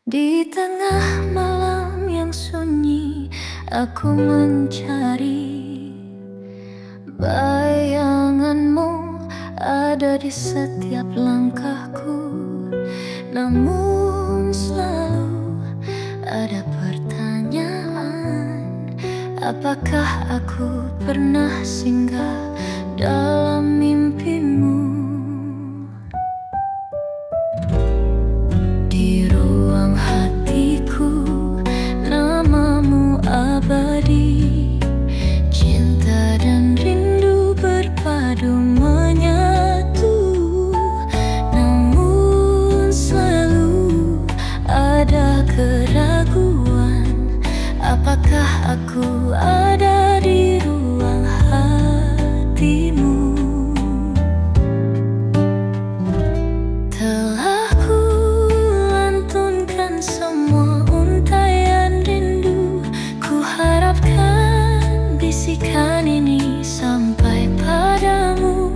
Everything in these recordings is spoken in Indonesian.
Di tengah malam yang sunyi, aku mencari bayanganmu ada di setiap langkahku. Namun selalu ada pertanyaan, apakah aku pernah singgah dalam mimpimu? Di ruang hatiku, namamu abadi. Cinta dan rindu berpadu menyatu. Namun selalu ada keraguan, apakah aku ada di ruang hatimu? Telah ku lantunkan semua untaian rindu. Ku harapkan bisikan ini sampai padamu.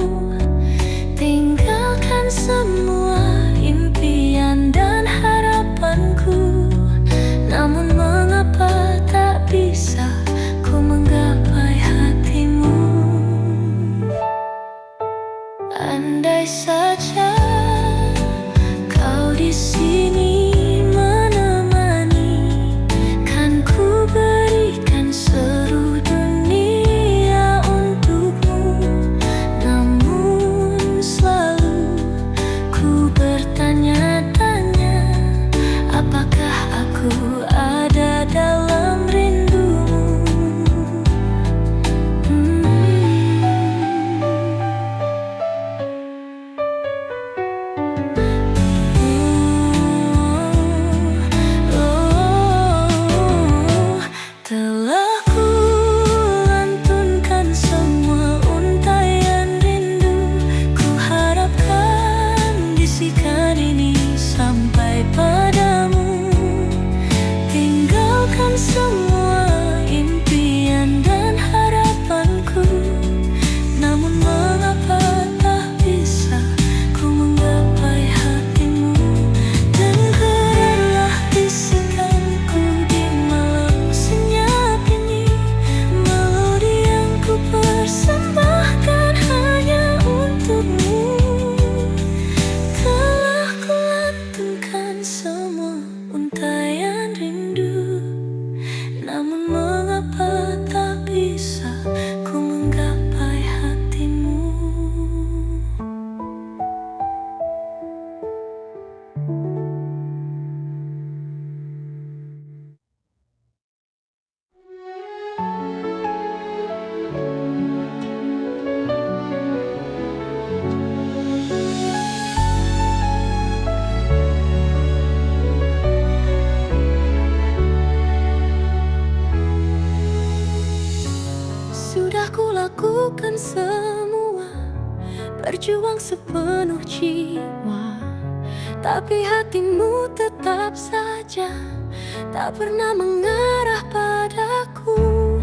Tinggalkan semua impian dan harapanku. Namun mengapa tak bisa ku menggapai hatimu? Andai saja kau di sini menemani, kan ku berikan seluruh dunia untukmu. Namun selalu ku bertanya-tanya, apakah aku ada dalam rindumu? Telah ku lantunkan semua untaian rindu. Ku harapkan bisikan ini sampai padamu. Tinggalkan semua impian dan harapanku. Namun mengapa tak bisa ku menggapai hatimu? Dengarlah bisikanku di malam senyap ini. Melodi yang ku persembahkan hanya untukmu. Telah ku lantunkan semua untaian rindu. Namun mengapa tak bisa ku menggapai hatimu? Sudah kulakukan semua, berjuang sepenuh jiwa, tapi hatimu tetap saja tak pernah mengarah padaku.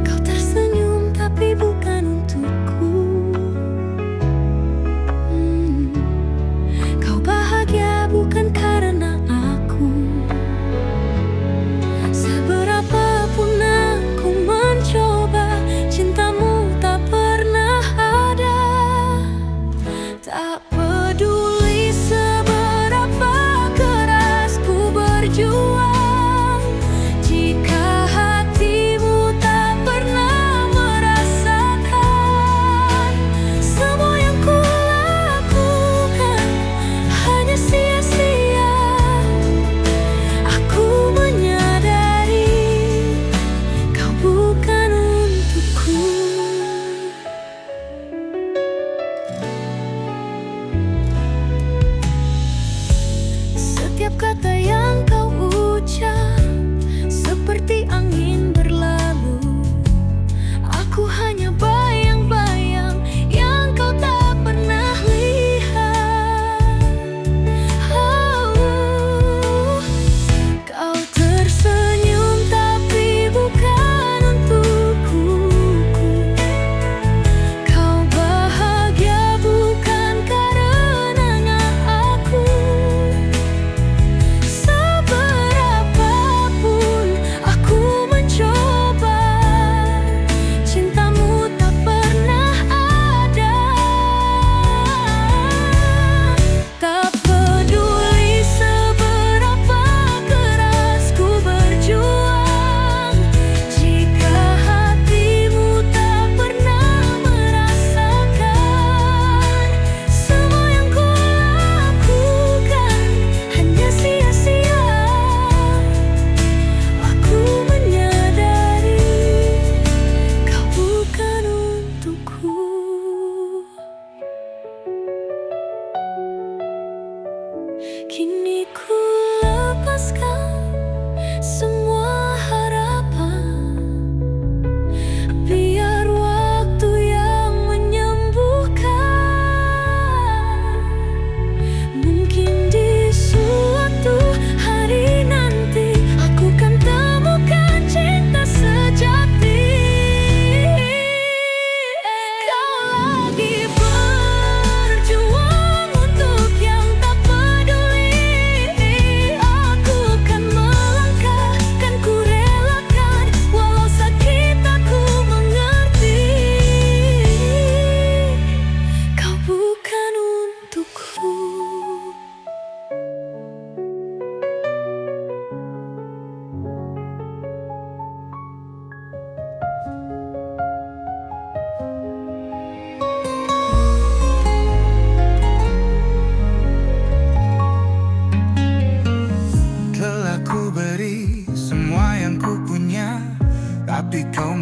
Kau tersenyum tapi bukan untukku. Kau bahagia bukan karena aku. Seberapapun aku mencoba, cintamu tak pernah ada. Tak peduli seberapa keras ku berjuang, jika hatimu tak pernah merasa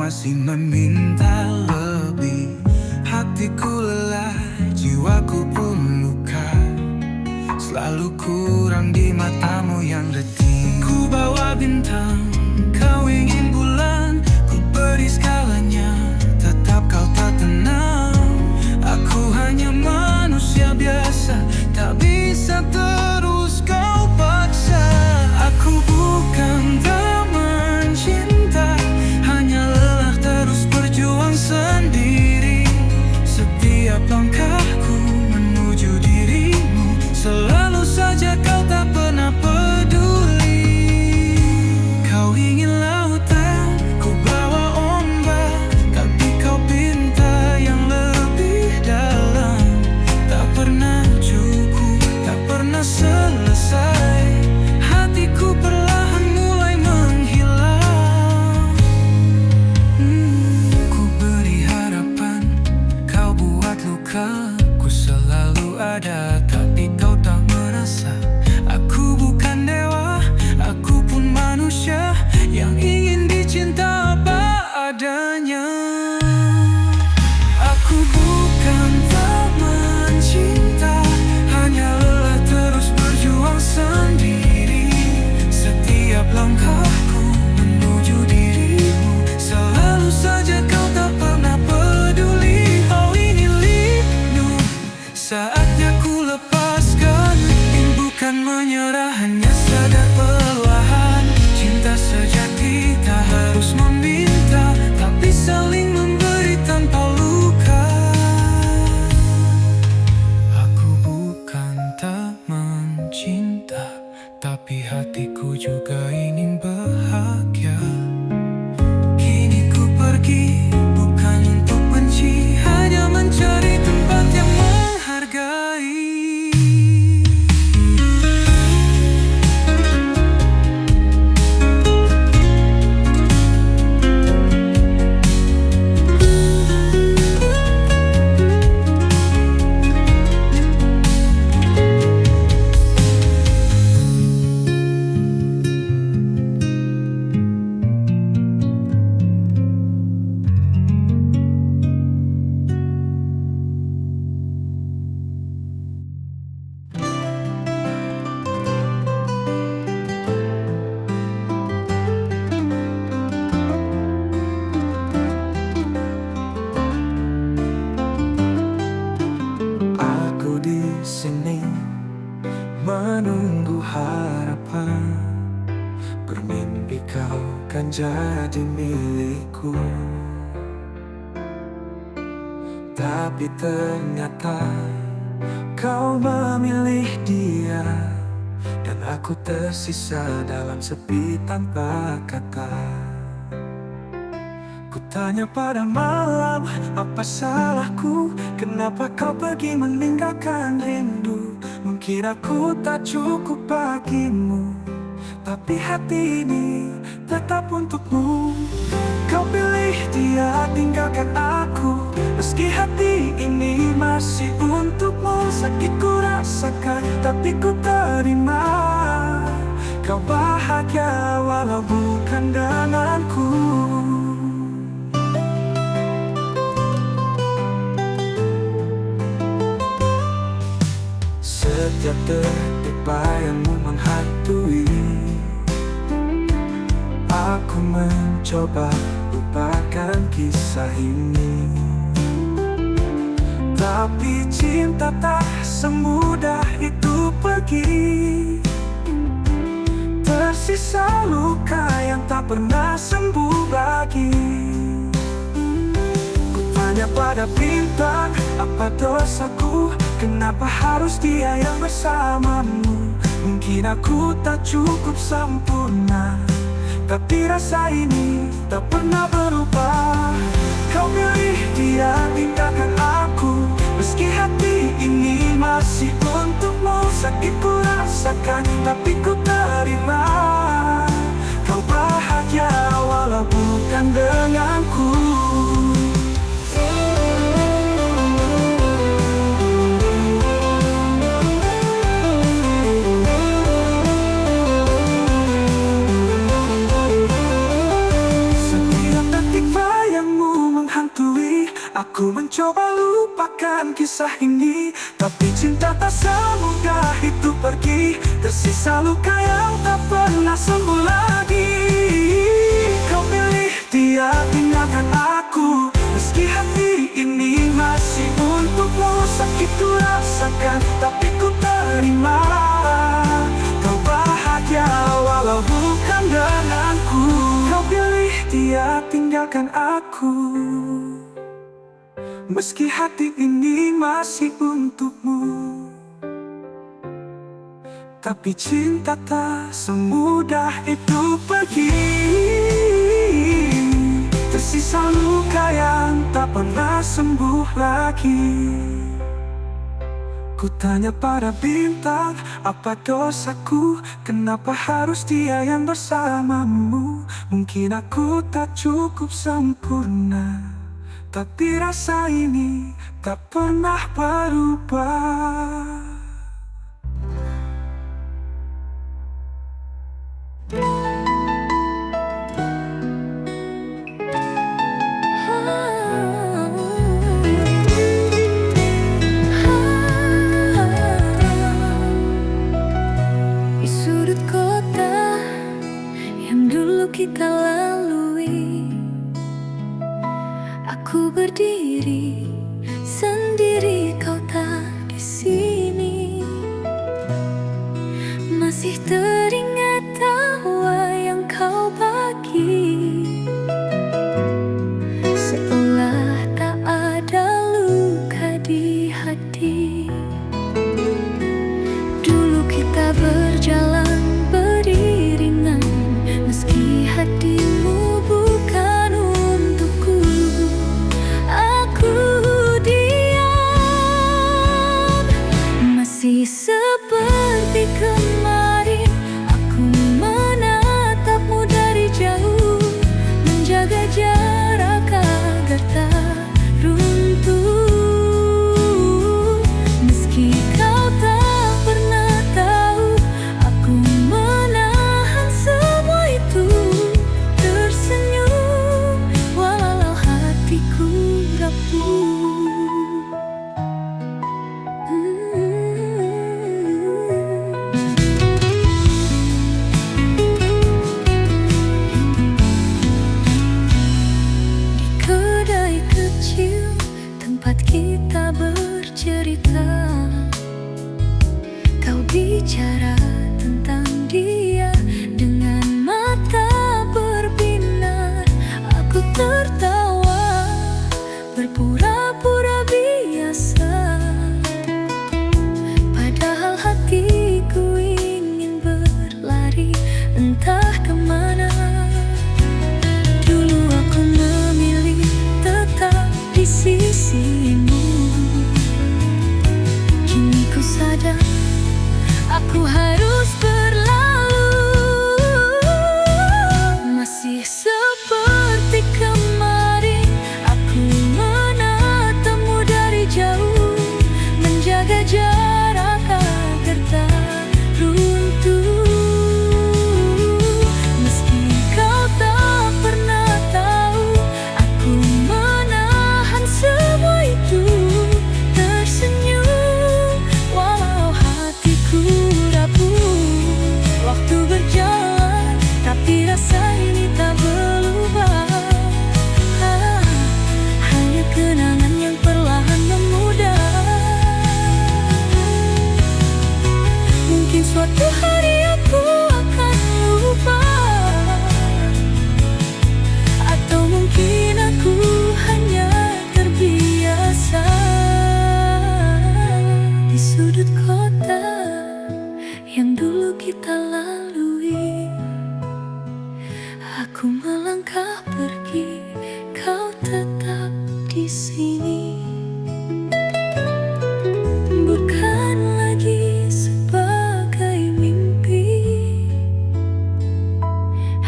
masih meminta lebih. Hatiku lelah, jiwaku pun luka, selalu kurang di matamu yang detik. Ku bawa bintang, kau ingin bulan, ku beri skalanya, tetap kau tak tenang. Aku hanya manusia biasa, tak bisa terus kau paksa. Aku bukan tak mencinta, hanya lelah terus berjuang sendiri. Setiap langkahku menuju dirimu, selalu saja kau tak pernah peduli. Kau ingin lautan, ku bawa ombak, tapi kau pinta yang lebih dalam. Tak pernah cukup, tak pernah selesai. Hatiku perlahan mulai menghilang. Ku beri harapan, kau buat luka. Ku selalu ada, tapi kau tak merasa. Aku bukan dewa, aku pun manusia yang ingin dicinta apa adanya. Aku bukan tak mencinta, hanya lelah terus berjuang sendiri. Setiap langkahku menuju dirimu, selalu saja kau tak pernah peduli. Oh ini lindung, saatnya ku lepaskan. Ingin bukan menyerah, hanya sadar perlahan. Cinta sejati tak harus meminta, tapi saling memberi tanpa luka. Aku bukan tak mencinta, tapi hatiku juga ingin bahagia. Kini ku pergi, bukan untuk benci, hanya mencari tempat yang menghargai. Aku di sini menunggu harapan, bermimpi kau kan jadi milikku. Tapi ternyata kau memilih dia, dan aku tersisa dalam sepi tanpa kata. Ku tanya pada malam, apa salahku? Kenapa kau pergi meninggalkan rindu? Mungkin aku tak cukup bagimu, tapi hati ini tetap untukmu. Kau pilih dia, tinggalkan aku, meski hati ini masih untukmu. Sakit ku rasakan, tapi ku terima. Kau bahagia walau bukan denganku. Setiap detik bayangmu menghantui. Aku mencoba lupakan kisah ini, tapi cinta tak semudah itu pergi. Tersisa luka yang tak pernah sembuh lagi. Ku tanya pada bintang, apa dosaku? Kenapa harus dia yang bersamamu? Mungkin aku tak cukup sempurna, tapi rasa ini tak pernah berubah. Kau pilih dia, tinggalkan aku, meski hati ini masih untukmu. Sakit ku rasakan, tapi ku terima. Kau bahagia walau bukan denganku. Setiap detik kisah ini. Tapi cinta tak semudah itu pergi, tersisa luka yang tak pernah sembuh lagi. Kau pilih dia tinggalkan aku, meski hati ini masih untukmu. Sakit ku rasakan tapi ku terima. Kau bahagia walau bukan denganku. Kau pilih dia tinggalkan aku, meski hati ini masih untukmu. Tapi cinta tak semudah itu pergi, tersisa luka yang tak pernah sembuh lagi. Ku tanya pada bintang, apa dosaku? Kenapa harus dia yang bersamamu? Mungkin aku tak cukup sempurna, tapi rasa ini tak pernah berubah. Di sudut kota yang dulu kita lalui, aku berdiri sendiri, kau tak di sini. Masih teringat tawa yang kau bagi, seolah tak ada luka di hati. Dulu kita berjalan beriringan, meski hatimu bukan untukku. Aku diam, masih seperti kemarin. Aku menatapmu dari jauh, menjaga jarak agar tak runtuh. Meski kau tak pernah tahu, aku menahan semua itu, tersenyum walau hatiku rapuh. Di kedai kecil tempat kita bercerita, kau bicara tentang dia dengan mata berbinar. Aku tertawa berpura-pura biasa, padahal hatiku ingin berlari entah kemana. Dulu aku memilih tetap di sisimu, kini ku sadar aku harus berlalu. Masih seperti kemarin, aku menatapmu dari jauh, menjaga jarak agar tak runtuh. Meski kau tak pernah tahu, aku menahan semua itu, tersenyum walau hatiku rapuh. Waktu berjalan, tapi rasa ini tak berubah. Hanya kenangan yang perlahan memudar. Mungkin suatu hari aku akan lupa, atau mungkin aku hanya terbiasa. Di sudut kota yang dulu kita lalui, aku melangkah pergi, kau tetap di sini. Bukan lagi sebagai mimpi,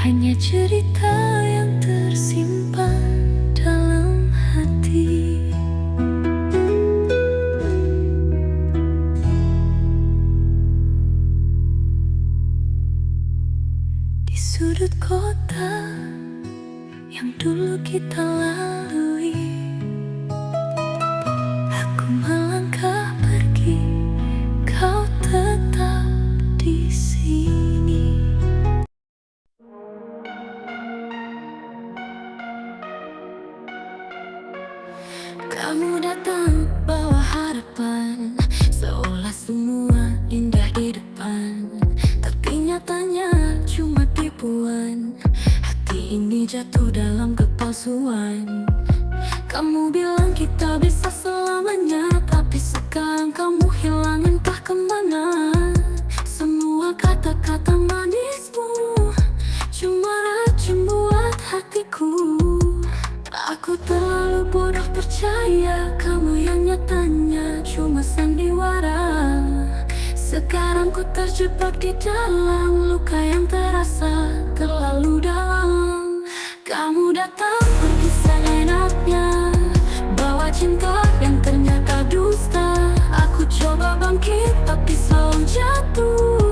hanya cerita yang tersimpan dalam hati. Di sudut kota yang dulu kita lalui, aku melangkah indah di depan, tapi nyatanya cuma tipuan. Hati ini jatuh dalam kepalsuan. Kamu bilang kita bisa selamanya, tapi sekarang kamu hilang entah kemana. Semua kata-kata manismu cuma racun buat hatiku. Aku terlalu bodoh percaya kamu yang nyatanya cuma sandiwara. Sekarang ku terjebak di dalam luka yang terasa terlalu dalam. Kamu datang pergi seenaknya, bawa cinta yang ternyata dusta. Aku coba bangkit tapi selalu jatuh.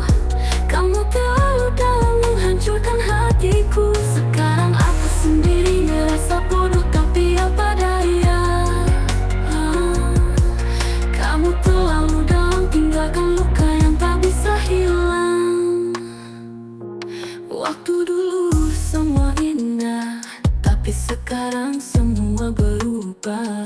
Kamu terlalu dalam menghancurkan hatiku. Sekarang aku sendiri ngerasa bodoh tapi apa daya. Kamu terlalu dalam tinggalkan luka yang tak bisa hilang. Waktu dulu semua indah, tapi sekarang semua berubah.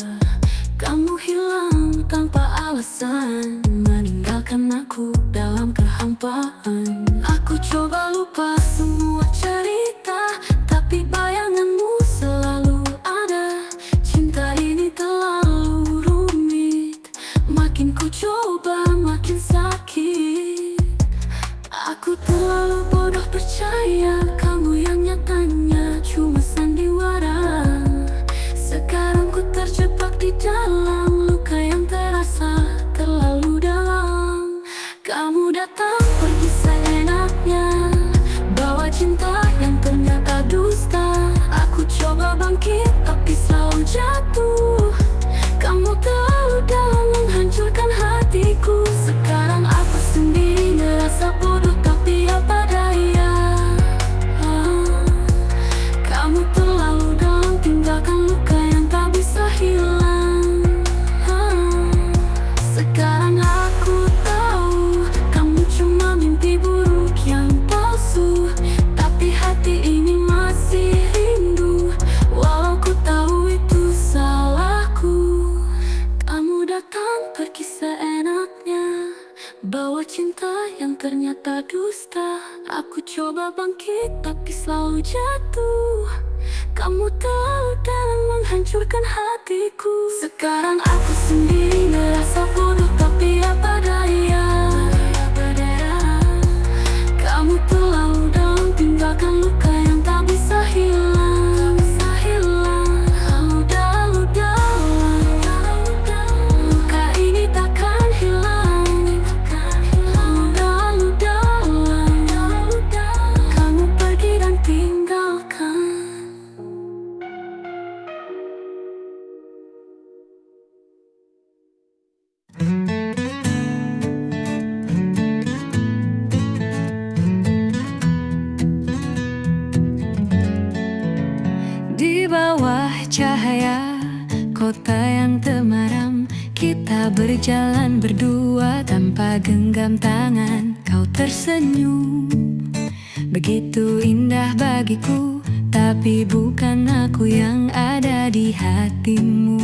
Kamu hilang tanpa alasan, meninggalkan aku dalam kehampaan. Aku coba lupa semua cerita, tapi bayanganmu selalu ada. Cinta ini terlalu rumit, makin ku coba makin sakit. Aku terlalu bodoh percaya kamu yang nyatanya cuma sandiwara. Sekarang ku terjebak di dalam luka yang terasa terlalu dalam. Kamu datang pergi seenaknya, bawa cinta yang ternyata dusta. Aku coba bangkit tapi selalu jatuh. Kamu terlalu dalam menghancurkan hatiku. Sekarang aku sendiri ngerasa bodoh tapi apa daya. Kamu terlalu dalam tinggalkan luka yang tak bisa hilang. Sekarang aku tahu kamu cuma mimpi buruk yang palsu, tapi hati ini masih rindu. Walau ku tahu itu salahku. Kamu datang pergi seenaknya, bawa cinta yang ternyata dusta. Aku coba bangkit tapi selalu jatuh. Kamu terlalu dalam menghancurkan hatiku. Sekarang aku sendiri ngerasa bodoh tapi apa daya. Kamu terlalu dalam tinggalkan luka yang tak bisa hilang. Luka ini takkan hilang. Dalam, kamu pergi dan tinggalkan. Di bawah cahaya kota yang temaram, kita berjalan berdua tanpa genggam tangan. Kau tersenyum, begitu indah bagiku, tapi bukan aku yang ada di hatimu.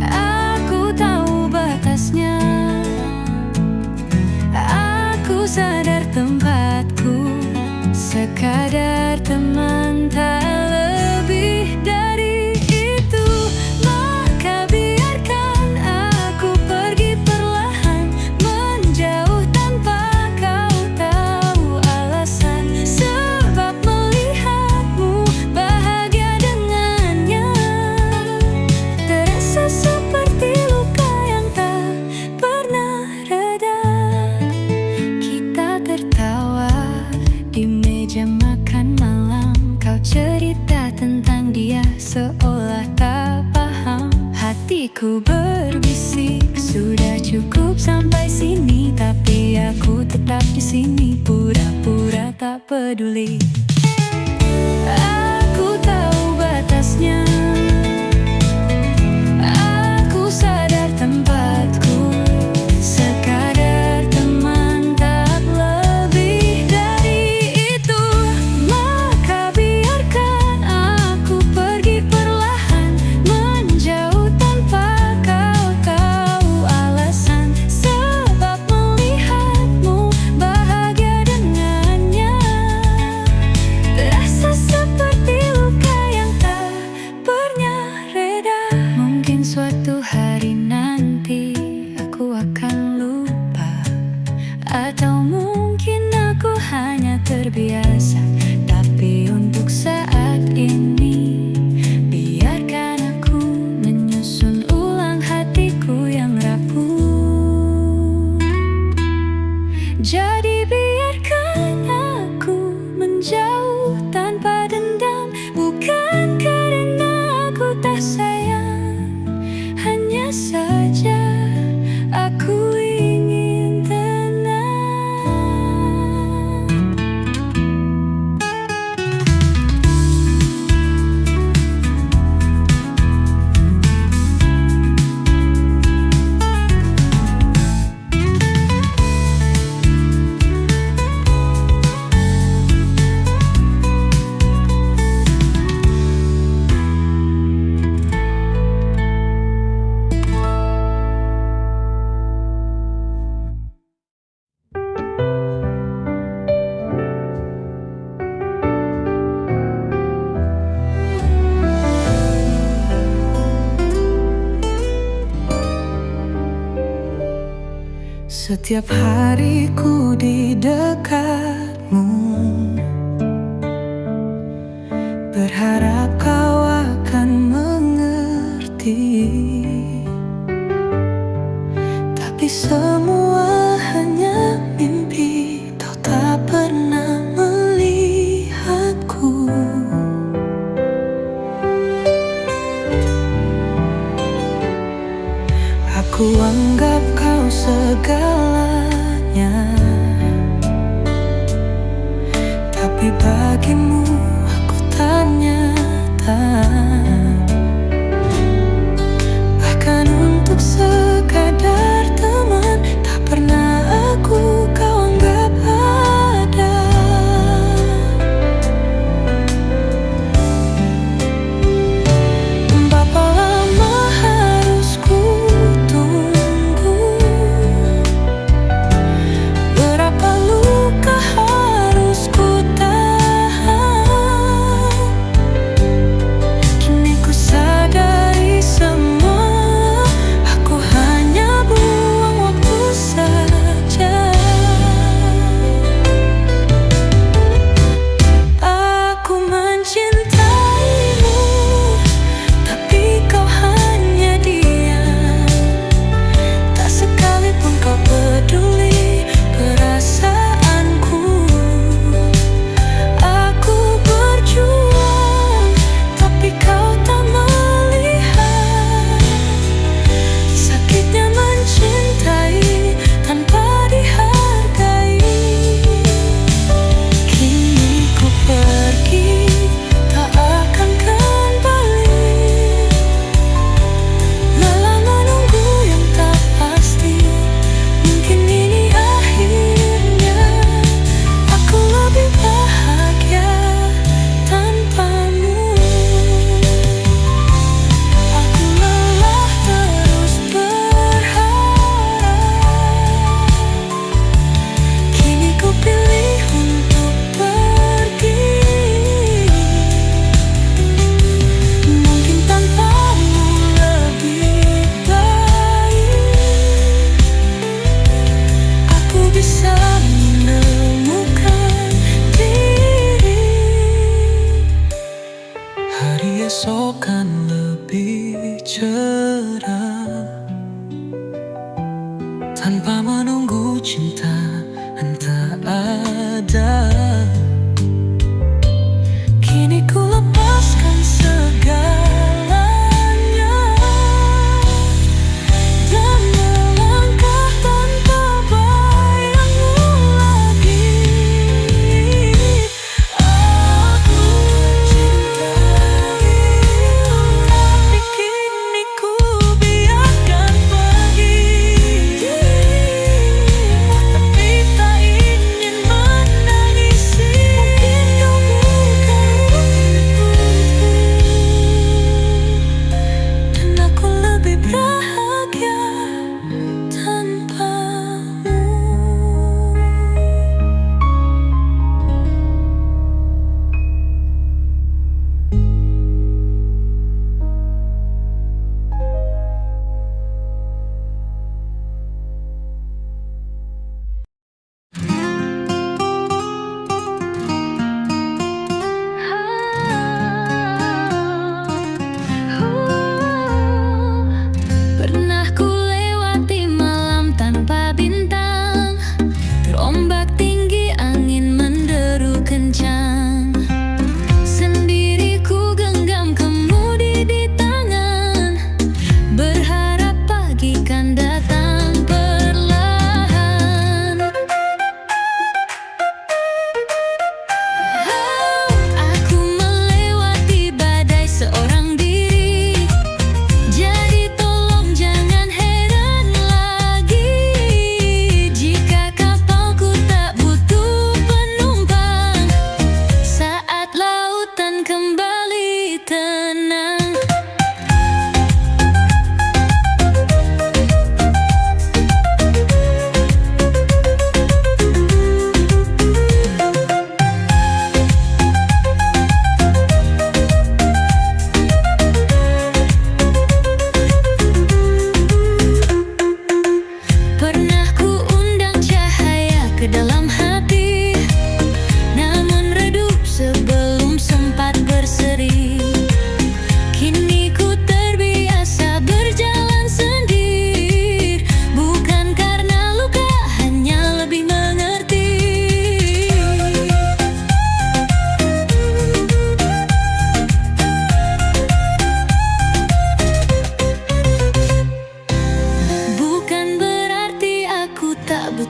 Aku tahu batasnya, aku sadar tempatku. Sekadar teman tak lebih dari itu. Maka biarkan aku pergi perlahan, menjauh tanpa kau tahu alasan. Sebab melihatmu bahagia dengannya terasa seperti luka yang tak pernah reda. Kita tertawa di meja makan malam, kau cerita tentang dia seolah tak paham. Hatiku berbisik, sudah cukup sampai sini, tapi aku tetap di sini, pura-pura tak peduli. Aku tahu batasnya, aku sadar tempatku. Sekadar teman tak lebih dari itu. Maka biarkan aku pergi perlahan, menjauh tanpa kau tahu alasan. Sebab Atau mungkin aku hanya terbiasa. Tapi untuk saat ini, biarkan aku menyusun ulang hatiku yang rapuh. Jadi biarkan aku menjauh tanpa dendam. Bukan karena aku tak sayang, hanya saja aku ingin tenang. Setiap hariku di dekatmu, berharap kau akan mengerti. Tapi semua hanya mimpi, kau tak pernah melihatku. Aku anggap kau segalanya, tapi bagimu aku ternyata bahkan untuk sekadar teman tak pernah kau anggap ada. Berapa lama harus ku tunggu, berapa luka harus ku tahan. Kini ku sadari semua, aku hanya buang waktu saja. Aku mencintaimu, tapi kau hanya diam. Tak sekalipun kau peduli perasaanku. Aku berjuang, tapi kau tak melihat sakitnya mencintai tanpa dihargai. Kini ku pergi, tak akan kembali. Lelah menunggu yang tak pasti, mungkin ini akhirnya. Aku lebih bahagia tanpamu. Aku lelah terus berharap, kini ku pilih untuk pergi. Mungkin tanpamu lebih baik, aku bisa menemukan diri. Hari esok kan lebih cerah, tanpa menunggu cinta entah ada. Kini ku lepaskan segalanya dan melangkah tanpa bayangmu lagi. Aku mencintaimu, tapi kini ku biarkan pergi.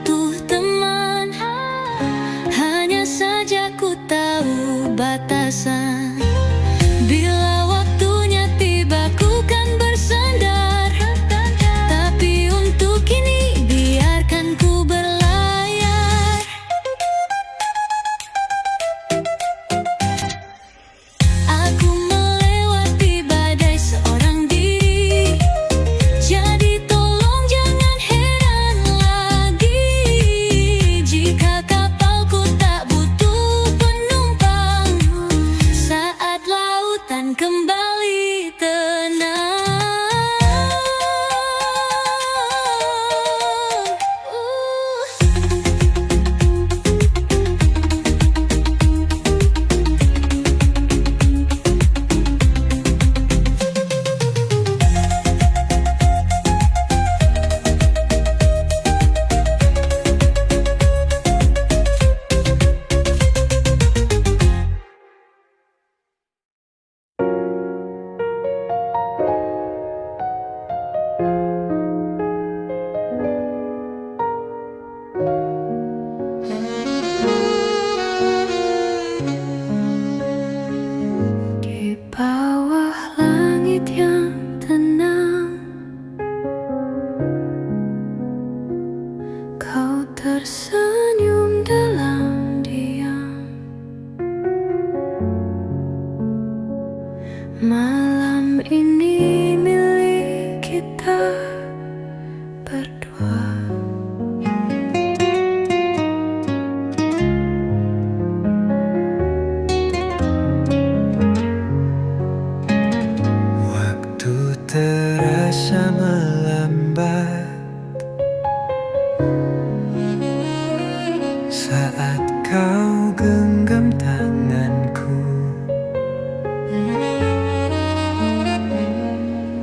butuh teman. Hanya saja ku tahu batasan. Bila waktunya tiba ku kan bersandar, tapi untuk kini biarkan ku berlayar. Aku melewati badai seorang diri, jadi tolong jangan heran lagi jika kapalku tak butuh penumpang saat lautan kembali tenang. Di bawah langit yang tenang, kau tersenyum dalam diam. Malam ini milik kita berdua. Waktu terasa melambat saat kau genggam tanganku.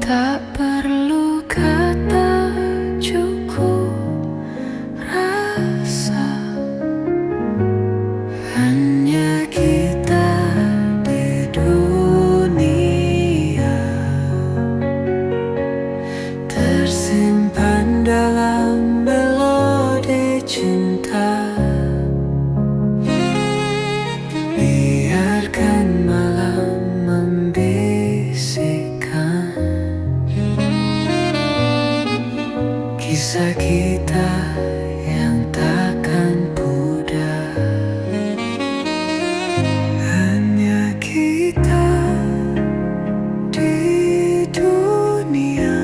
Tak perlu kata cukup rasa, Hanya kita di dunia, tersimpan dalam melodi cinta. Biarkan malam membisikkan kisah kita yang takkan pudar. Hanya kita di dunia,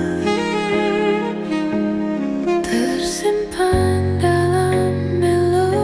tersimpan dalam melodi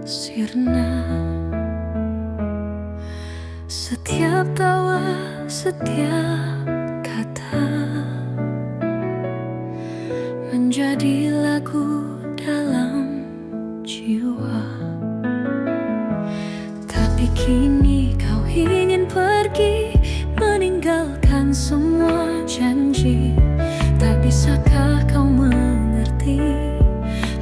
sirna. Setiap tawa, setiap kata menjadi lagu dalam jiwa. Tapi kini kau ingin pergi, meninggalkan semua janji. Tak bisakah kau mengerti,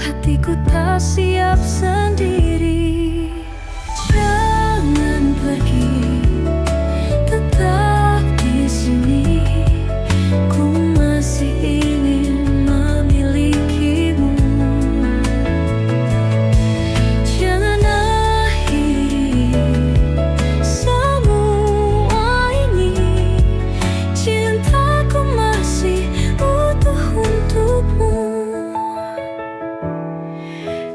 hatiku tak siap sendiri. Jangan pergi, tetap di sini. Ku masih ingin memilikimu. Jangan akhiri semua ini. Cintaku masih utuh untukmu.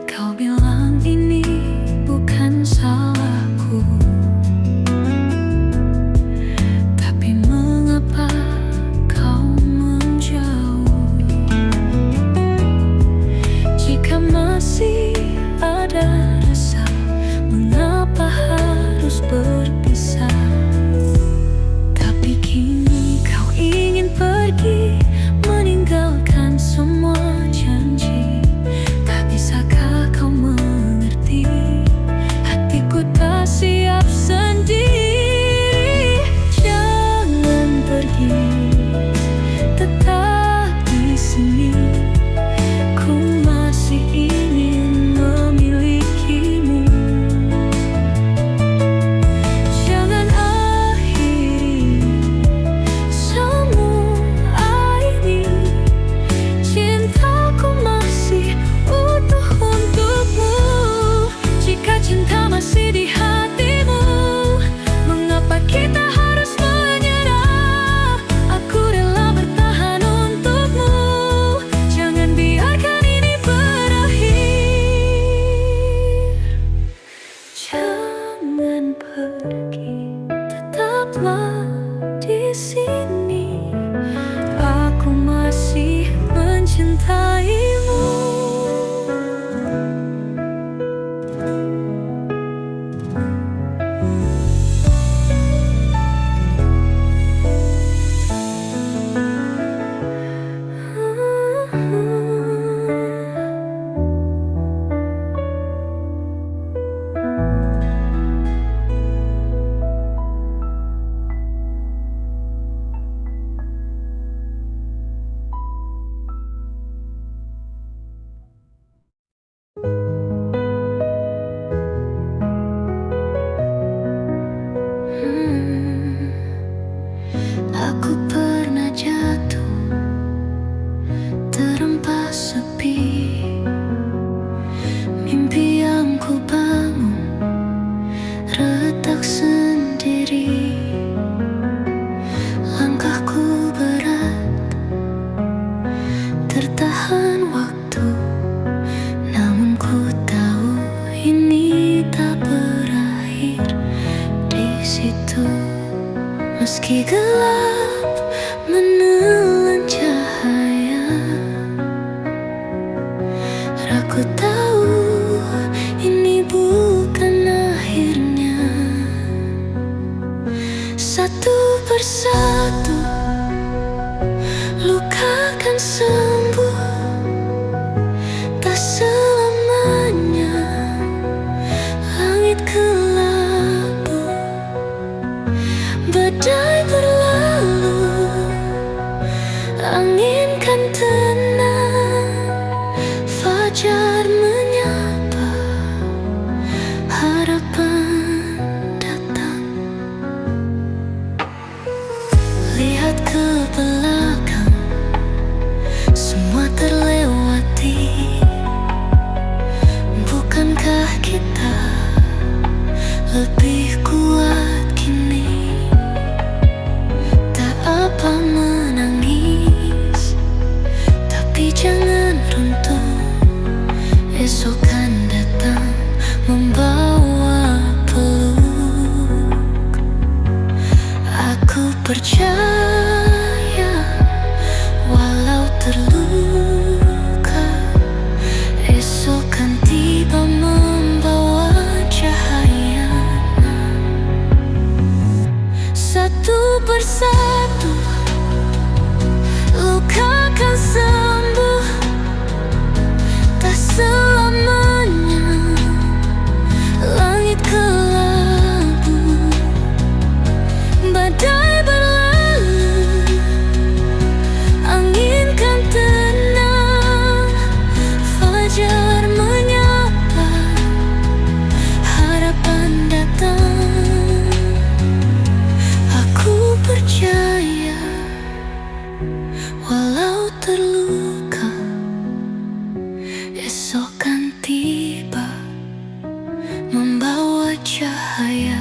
Kau bilang ini bukan salahku, tapi mengapa kau menjauh? Jika masih ada rasa, mengapa harus berpisah? Tapi kini kau ingin pergi, meninggalkan semua janji. Tak bisakah kau mengerti, hatiku tak siap sendiri. Jangan pergi, tetap di sini. Ku masih ingin memilikimu. Jangan akhiri semua ini. Cintaku masih utuh untukmu. Jika cinta masih di hatimu, mengapa kita harus menyerah? Aku rela bertahan untukmu. Jangan biarkan ini berakhir. Jangan pergi, tetaplah di sini. Aku masih mencintaimu. Aku pernah jatuh, terempas sepi. Mimpi yang ku bangun retak sendiri. Langkahku berat, tertahan waktu. Namun ku tahu ini tak berakhir di situ. Meski gelap menelan cahaya, aku tahu ini bukan akhirnya. Satu persatu luka akan sembuh. Tak selamanya langit kelabu. Badai berlalu, angin kan tenang. Fajar menyapa, harapan datang. Lihat ke belakang, semua terlewati. Bukankah kita lebih kuat kini? Tak apa menangis, tapi jangan runtuh. Esok kan datang membawa peluk. Aku percaya walau terluka, esok kan tiba membawa cahaya